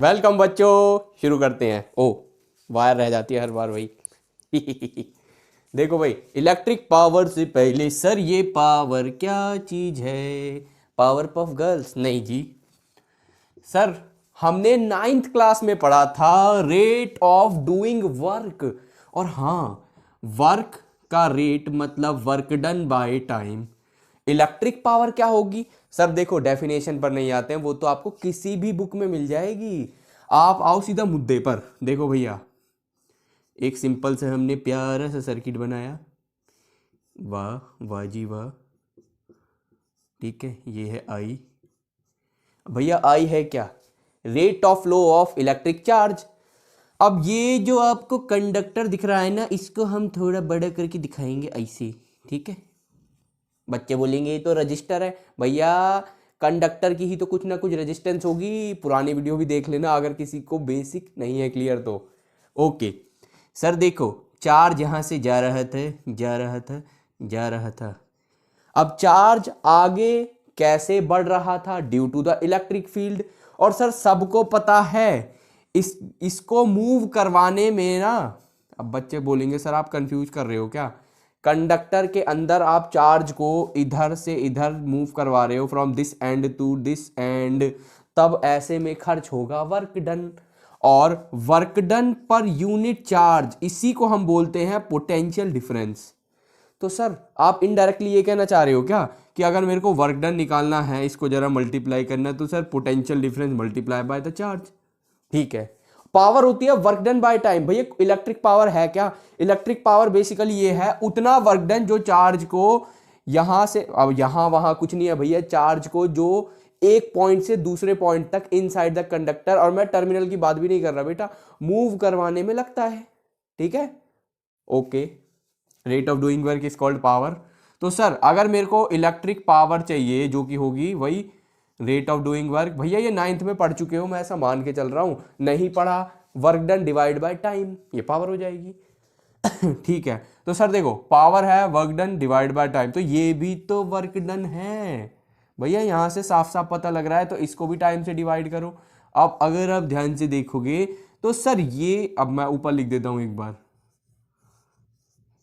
Welcome बच्चों, शुरू करते हैं। ओ वायर रह जाती है हर बार भाई। देखो भाई, इलेक्ट्रिक पावर से पहले सर ये पावर क्या चीज है? पावर पफ गर्ल्स नहीं जी सर। हमने नाइन्थ क्लास में पढ़ा था रेट ऑफ डूइंग वर्क। और हाँ, वर्क का रेट मतलब work done by time. Electric power क्या होगी सर? देखो, डेफिनेशन पर नहीं आते हैं, वो तो आपको किसी भी बुक में मिल जाएगी। आप आओ सीधा मुद्दे पर। देखो भैया, एक सिंपल से हमने प्यारा सा सर्किट बनाया। वाह वाह जी वाह। ठीक है, ये है आई। भैया आई है क्या? Rate of flow of electric charge. अब ये जो आपको कंडक्टर दिख रहा है ना, इसको हम थोड़ा बड़ा करके दिखाएंगे ऐसे। ठीक है, बच्चे बोलेंगे ये तो रजिस्टर है। भैया, कंडक्टर की ही तो कुछ ना कुछ रेजिस्टेंस होगी। पुरानी वीडियो भी देख लेना अगर किसी को बेसिक नहीं है क्लियर तो। ओके सर, देखो चार्ज यहाँ से जा रहा था, जा रहा था, जा रहा था। अब चार्ज आगे कैसे बढ़ रहा था? Due to the electric field. और सर सबको पता है इसको मूव करवाने में ना, अब बच्चे बोलेंगे सर आप कंफ्यूज कर रहे हो क्या? कंडक्टर के अंदर आप चार्ज को इधर से इधर मूव करवा रहे हो, from this end to this end, तब ऐसे में खर्च होगा वर्क डन। और work done per unit charge, इसी को हम बोलते हैं पोटेंशियल डिफरेंस। तो सर आप इनडायरेक्टली ये कहना चाह रहे हो क्या कि अगर मेरे को वर्क डन निकालना है, इसको जरा मल्टीप्लाई करना है, तो sir potential difference multiply by the charge. ठीक है। पावर होती है वर्क डन बाय टाइम। भैया इलेक्ट्रिक पावर है क्या? इलेक्ट्रिक पावर बेसिकली ये है उतना वर्क डन जो चार्ज को यहां से, अब यहां वहां कुछ नहीं है भैया, चार्ज को जो एक पॉइंट से दूसरे पॉइंट तक इनसाइड द कंडक्टर, और मैं टर्मिनल की बात भी नहीं कर रहा बेटा, मूव करवाने में लगता है। ठीक है, okay. Rate of doing work is called power. तो सर अगर मेरे को इलेक्ट्रिक पावर चाहिए, जो कि होगी वही रेट ऑफ डूइंग वर्क। भैया ये नाइन्थ में पढ़ चुके हो, मैं ऐसा मान के चल रहा हूं। नहीं पढ़ा, work done divide by time, ये पावर हो जाएगी। ठीक है, तो सर देखो पावर है work done divide by time, तो ये भी तो वर्क डन है भैया। यहां से साफ साफ पता लग रहा है, तो इसको भी टाइम से डिवाइड करो। अब अगर आप ध्यान से देखोगे तो सर ये, अब मैं ऊपर लिख देता हूं एक बार।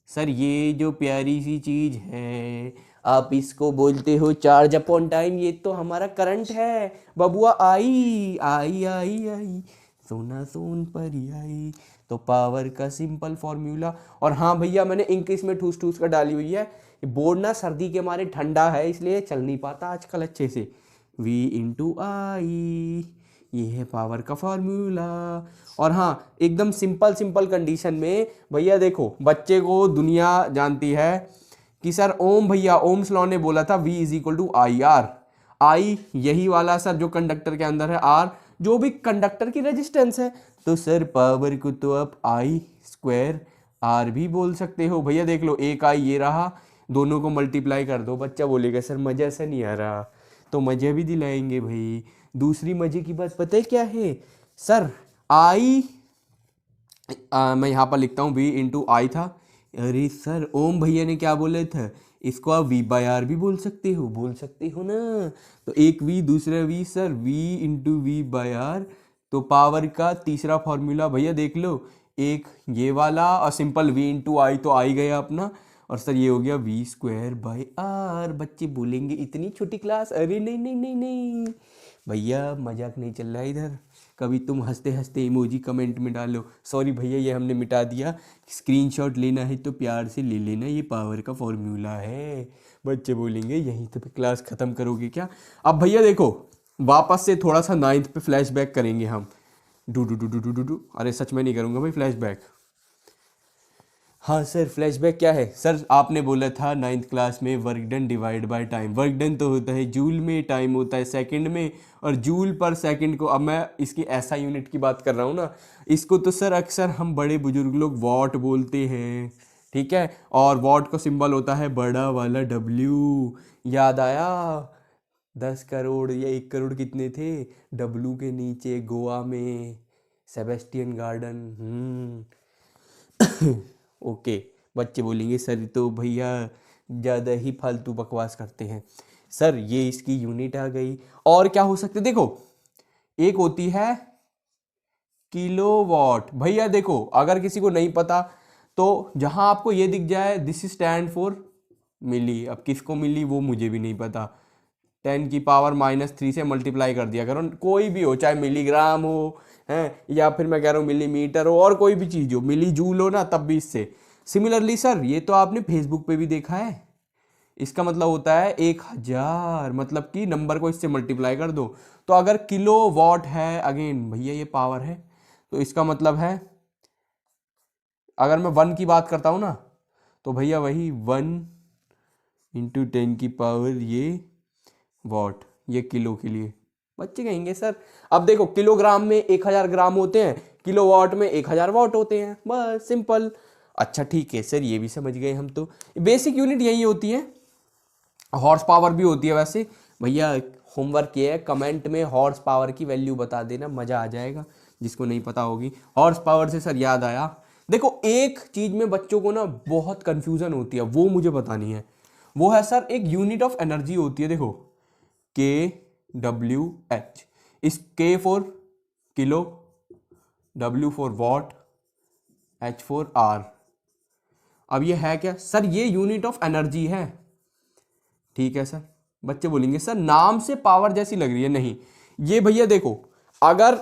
सर ये जो प्यारी सी चीज है, आप इसको बोलते हो चार्ज अपॉन टाइम। ये तो हमारा करंट है बबुआ। आई आई आई आई, सोना सोन परी आई। तो पावर का सिंपल फॉर्मूला। और हाँ भैया, मैंने इंक इसमें ठूस ठूस कर डाली हुई है। ये बोर्ड ना सर्दी के मारे ठंडा है, इसलिए चल नहीं पाता आजकल अच्छे से। V इंटू आई, ये है पावर का फॉर्मूला। और हाँ, एकदम सिंपल सिंपल कंडीशन में भैया देखो, बच्चे को दुनिया जानती है कि सर ओम, भैया ओम्स लॉ ने बोला था V is equal to I R. आई यही वाला सर जो कंडक्टर के अंदर है, आर जो भी कंडक्टर की रेजिस्टेंस है। तो सर पावर को तो आप आई स्क्वायर आर भी बोल सकते हो। भैया देख लो, एक आई ये रहा, दोनों को मल्टीप्लाई कर दो। बच्चा बोलेगा सर मजा से नहीं आ रहा, तो मजा भी दिलाएंगे भाई। दूसरी मजे की बात पता है क्या है सर? आई, मैं यहाँ पर लिखता हूँ V इंटू आई था। अरे सर ओम भैया ने क्या बोला था? इसको आप V बाय आर भी बोल सकते हो, बोल सकते हो ना। तो एक V दूसरा V, sir V into V by R. तो पावर का तीसरा फॉर्मूला भैया देख लो, एक ये वाला, और सिंपल V इंटू आई, तो आई गया अपना। और सर ये हो गया V स्क्वायर बाय आर। बच्चे बोलेंगे इतनी छोटी क्लास? अरे नहीं नहीं नहीं नहीं भैया, मजाक नहीं चल रहा है इधर। कभी तुम हंसते हंसते इमोजी कमेंट में डालो। सॉरी भैया, ये हमने मिटा दिया। स्क्रीनशॉट लेना है तो प्यार से ले लेना, ये पावर का फॉर्मूला है। बच्चे बोलेंगे यहीं तो क्लास ख़त्म करोगे क्या? अब भैया देखो, वापस से थोड़ा सा नाइन्थ पे फ्लैशबैक करेंगे हम। Do do do do do do do. अरे सच में नहीं करूँगा भाई फ्लैशबैक। हाँ सर, फ्लैशबैक क्या है सर? आपने बोला था नाइन्थ क्लास में work done divide by time. Work done तो होता है जूल में, टाइम होता है सेकंड में। और जूल पर सेकंड को, अब मैं इसकी ऐसा यूनिट की बात कर रहा हूँ ना, इसको तो सर अक्सर हम बड़े बुजुर्ग लोग वॉट बोलते हैं। ठीक है, और वॉट का सिंबल होता है बड़ा वाला W। याद आया? 10 करोड़ या 1 करोड़ कितने थे W के नीचे गोवा में, सेबेस्टियन गार्डन। ओके। बच्चे बोलेंगे सर तो भैया ज़्यादा ही फालतू बकवास करते हैं। सर ये इसकी यूनिट आ गई। और क्या हो सकते, देखो एक होती है किलोवाट। भैया देखो, अगर किसी को नहीं पता तो जहां आपको ये दिख जाए दिस स्टैंड फॉर मिली, अब किसको मिली वो मुझे भी नहीं पता, 10⁻³ से मल्टीप्लाई कर दिया करो, कोई भी हो, चाहे मिलीग्राम हो हैं, या फिर मैं कह रहा हूँ मिलीमीटर हो, और कोई भी चीज़ हो, मिली जूल हो ना, तब भी इससे। सिमिलरली सर ये तो आपने फेसबुक पे भी देखा है, इसका मतलब होता है 1000, मतलब कि नंबर को इससे मल्टीप्लाई कर दो। तो अगर किलो वॉट है, अगेन भैया ये पावर है, तो इसका मतलब है अगर मैं 1 की बात करता हूँ ना, तो भैया वही 1 × 10⁻, ये वॉट, ये किलो के लिए। बच्चे कहेंगे सर अब देखो किलोग्राम में 1000 ग्राम होते हैं, किलो वॉट में 1000 वॉट होते हैं, बस सिंपल। अच्छा ठीक है सर, ये भी समझ गए हम, तो बेसिक यूनिट यही होती है। हॉर्स पावर भी होती है वैसे। भैया होमवर्क ये है, कमेंट में हॉर्स पावर की वैल्यू बता देना, मज़ा आ जाएगा जिसको नहीं पता होगी। हॉर्स पावर से सर याद आया, देखो एक चीज़ में बच्चों को ना बहुत कन्फ्यूज़न होती है, वो मुझे बतानी है। वो है सर एक यूनिट ऑफ एनर्जी होती है, देखो kWh, इस K for kilo, W for watt, H for hour. अब ये है क्या सर, ये यूनिट ऑफ एनर्जी है, ठीक है सर। बच्चे बोलेंगे सर नाम से पावर जैसी लग रही है, नहीं, ये भैया देखो, अगर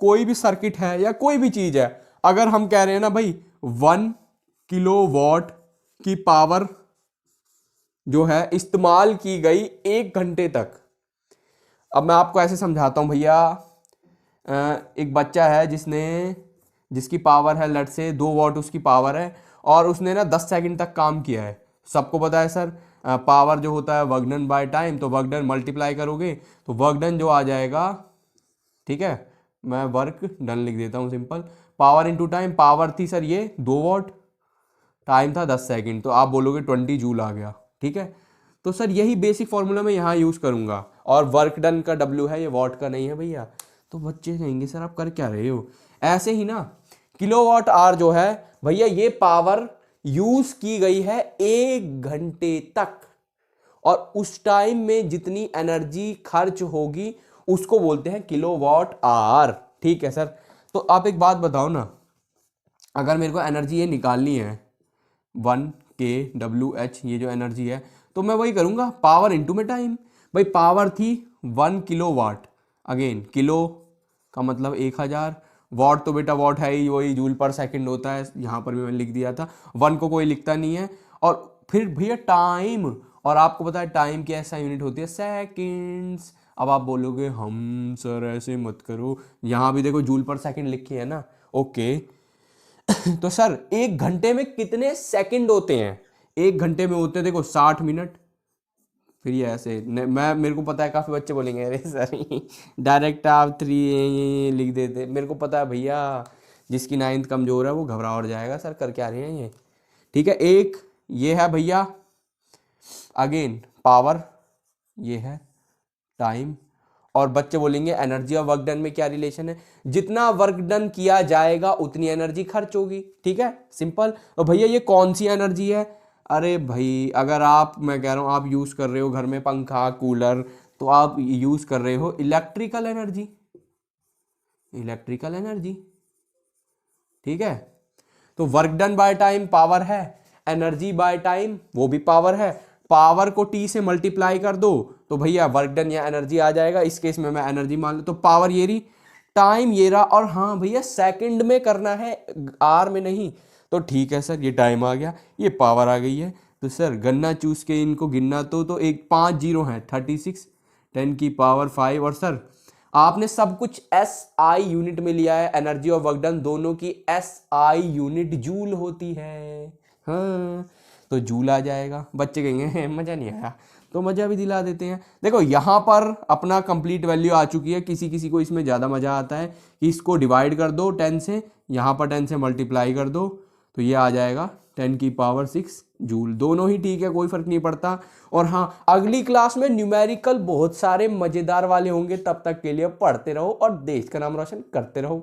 कोई भी सर्किट है या कोई भी चीज है, अगर हम कह रहे हैं ना भाई 1 किलोवाट की पावर जो है इस्तेमाल की गई 1 घंटे तक। अब मैं आपको ऐसे समझाता हूं भैया, एक बच्चा है जिसकी पावर है लेट से 2 वॉट उसकी पावर है, और उसने ना 10 सेकंड तक काम किया है। सबको पता है सर पावर जो होता है वर्क डन बाय टाइम, तो वर्क डन मल्टीप्लाई करोगे तो वर्क डन जो आ जाएगा, ठीक है, मैं वर्क डन लिख देता हूँ simple, power into time, power थी सर ये 2 वॉट, टाइम था 10 सेकंड, तो आप बोलोगे 20 जूल आ गया, ठीक है। तो सर यही बेसिक फॉर्मूला मैं यहाँ यूज़ करूँगा, और वर्क डन का W है, ये वॉट का नहीं है भैया। तो बच्चे कहेंगे सर आप कर क्या रहे हो, ऐसे ही ना किलोवाट आवर जो है भैया, ये पावर यूज की गई है 1 घंटे तक, और उस टाइम में जितनी एनर्जी खर्च होगी उसको बोलते हैं किलोवाट आवर, ठीक है सर। तो आप एक बात बताओ ना, अगर मेरे को एनर्जी ये निकालनी है 1 kWh, ये जो एनर्जी है, तो मैं वही करूंगा पावर इनटू में टाइम। भाई पावर थी 1 किलोवाट, अगेन किलो का मतलब 1000, वॉट तो बेटा वॉट है ही, वही जूल पर सेकंड होता है, यहाँ पर भी मैंने लिख दिया था, 1 को कोई लिखता नहीं है। और फिर भैया टाइम, और आपको पता है टाइम की ऐसा यूनिट होती है सेकंड्स। अब आप बोलोगे हम सर ऐसे मत करो, यहाँ भी देखो जूल पर सेकंड लिखे है ना, ओके। तो सर 1 घंटे में कितने सेकंड होते हैं, 1 घंटे में होते हैं देखो 60 मिनट। फिर ये ऐसे मैं, मेरे को पता है काफ़ी बच्चे बोलेंगे अरे सर डायरेक्ट आप 3 लिख देते, मेरे को पता है भैया जिसकी 9th कमजोर है वो घबरा और जाएगा, सर कर क्या रहे हैं ये, ठीक है। एक ये है भैया अगेन पावर, ये है टाइम, और बच्चे बोलेंगे एनर्जी और वर्क डन में क्या रिलेशन है, जितना वर्क डन किया जाएगा उतनी एनर्जी खर्च होगी, ठीक है सिंपल। और भैया ये कौन सी एनर्जी है, अरे भाई अगर आप, मैं कह रहा हूँ आप यूज़ कर रहे हो घर में पंखा कूलर, तो आप यूज़ कर रहे हो इलेक्ट्रिकल एनर्जी, इलेक्ट्रिकल एनर्जी, ठीक है। तो work done by time power है, एनर्जी बाय टाइम वो भी पावर है, पावर को T से मल्टीप्लाई कर दो तो भैया वर्क डन या एनर्जी आ जाएगा, इस केस में मैं एनर्जी मान लूँ, तो पावर ये रही, टाइम ये रहा, और हाँ भैया सेकंड में करना है आर में नहीं, तो ठीक है सर ये टाइम आ गया, ये पावर आ गई है। तो सर गन्ना चूस के इनको गिनना, तो एक 5 जीरो है 36, 10⁵, और सर आपने सब कुछ SI यूनिट में लिया है, एनर्जी और वर्क डन दोनों की SI यूनिट जूल होती है, हाँ तो जूल आ जाएगा। बच्चे कहेंगे मज़ा नहीं आया, तो मज़ा भी दिला देते हैं। देखो यहाँ पर अपना कंप्लीट वैल्यू आ चुकी है, किसी किसी को इसमें ज़्यादा मज़ा आता है कि इसको डिवाइड कर दो 10 से, यहाँ पर 10 से मल्टीप्लाई कर दो, तो ये आ जाएगा 10⁶ जूल, दोनों ही ठीक है, कोई फ़र्क नहीं पड़ता। और हाँ अगली क्लास में न्यूमेरिकल बहुत सारे मज़ेदार वाले होंगे, तब तक के लिए पढ़ते रहो और देश का नाम रोशन करते रहो।